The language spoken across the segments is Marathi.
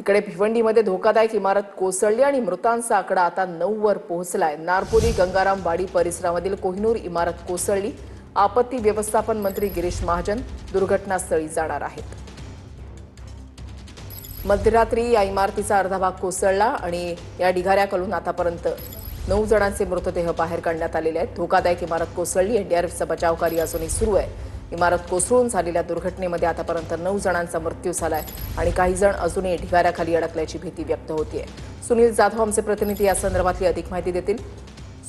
इकडे भिवंडीमध्ये धोकादायक इमारत कोसळली आणि मृतांचा आकडा आता 9 वर पोहोचलाय। नारपोली गंगारामवाडी परिसरामधील कोहिनूर इमारत कोसळली। आपत्ती व्यवस्थापन मंत्री गिरीश महाजन दुर्घटनास्थळी जाणार आहेत। मध्यरात्री या इमारतीचा अर्धा भाग कोसळला आणि या ढिगाऱ्याखालून आतापर्यंत 9 जणांचे मृतदेह बाहेर काढण्यात आलेले आहेत। धोकादायक इमारत कोसळली, एनडीआरएफचा बचाव कार्य अजूनही सुरू आहे। इमारत कोसळून झालेल्या दुर्घटनेमध्ये आतापर्यंत 9 जणांचा मृत्यू झालाय आणि काही जण अजूनही ढिगाऱ्याखाली अडकल्याची भीती व्यक्त होतीये। सुनील जाधव आमचे प्रतिनिधी या संदर्भातली अधिक माहिती देतील।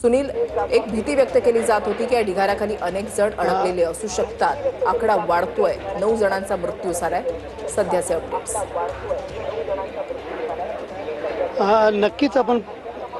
सुनील, एक भीती व्यक्त केली जात होती की या ढिगाऱ्याखाली अनेक जण अडकलेले असू शकतात। आकडा वाढतोय, 9 जणांचा मृत्यू झालाय। सध्याचे अपडेट्स।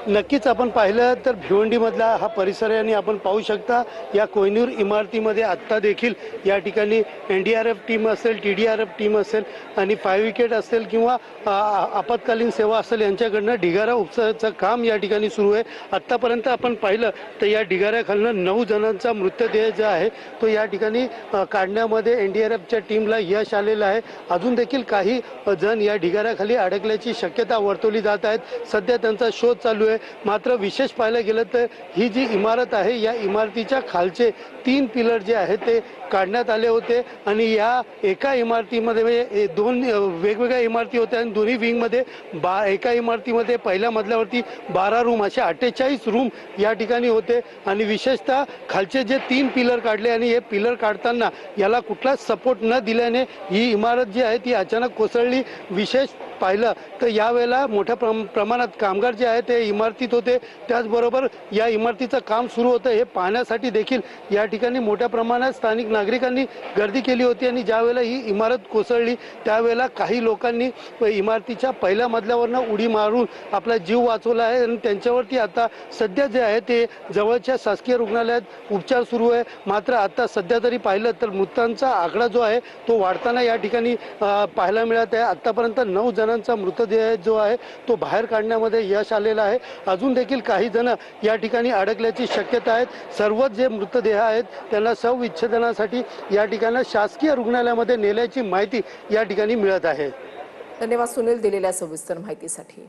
नक्कीच आपण पाहिलं तर भिवंडीमधला हा परिसर आहे आणि आपण पाहू शकता या कोहिनूर इमारतीमध्ये आत्ता देखील या ठिकाणी एनडीआरएफ टीम असेल, टीडीआरएफ टीम असेल आणि फायर ब्रिगेड असेल किंवा आपत्कालीन सेवा असेल यांच्याकडनं ढिगारा उपचाराचं काम या ठिकाणी सुरू आहे। आत्तापर्यंत आपण पाहिलं तर या ढिगाऱ्याखालनं 9 जणांचा मृतदेह जो आहे तो या ठिकाणी काढण्यामध्ये एनडीआरएफच्या टीमला यश आलेलं आहे। अजून देखील काही जण या ढिगाऱ्याखाली अडकल्याची शक्यता वर्तवली जात आहेत। सध्या त्यांचा शोध चालू आहे। मात्र विशेष पाहायला गेलं तर ही जी इमारत आहे या इमारतीच्या खालचे 3 पिलर जे आहेत ते काढण्यात आले होते आणि या एका इमारतीमध्ये 2 वेगवेगळ्या इमारती होत्या आणि दोन्ही विंगमध्ये एका इमारतीमध्ये पहिल्या मजल्यावरती 12 रूम असे 48 रूम या ठिकाणी होते आणि विशेषतः खालचे जे 3 पिलर काढले आणि हे पिलर काढताना याला कुठलाच सपोर्ट न दिल्याने ही इमारत जी आहे ती अचानक कोसळली। विशेष पाहिलं तर यावेळेला मोठ्या प्रमाणात कामगार जे आहेत ते इमारतीत होते, त्याचबरोबर या इमारतीचं काम सुरू होतं हे पाहण्यासाठी देखील या ठिकाणी मोठ्या प्रमाणात स्थानिक नागरिकांनी गर्दी केली होती आणि ज्यावेळेला ही इमारत कोसळली त्यावेळेला काही लोकांनी इमारतीच्या पहिल्या मजल्यावरनं उडी मारून आपला जीव वाचवला आहे आणि त्यांच्यावरती आता सध्या जे आहे ते जवळच्या शासकीय रुग्णालयात उपचार सुरू आहे। मात्र आता सध्या तरी पाहिलं तर मृतांचा आकडा जो आहे तो वाढताना या ठिकाणी पाहायला मिळत आहे। आतापर्यंत 9 जणांचा मृतदेह जो आहे तो बाहेर काढण्यामध्ये यश आलेलं आहे। अजून देखील काही जण या ठिकाणी अडकल्याची शक्यता आहे। सर्वच जे मृतदेह आहेत त्यांना शवविच्छेदनासाठी या ठिकाणी शासकीय रुग्णालयामध्ये नेल्याची माहिती या ठिकाणी मिळत आहे। धन्यवाद सुनील दिलेल्या सविस्तर माहितीसाठी।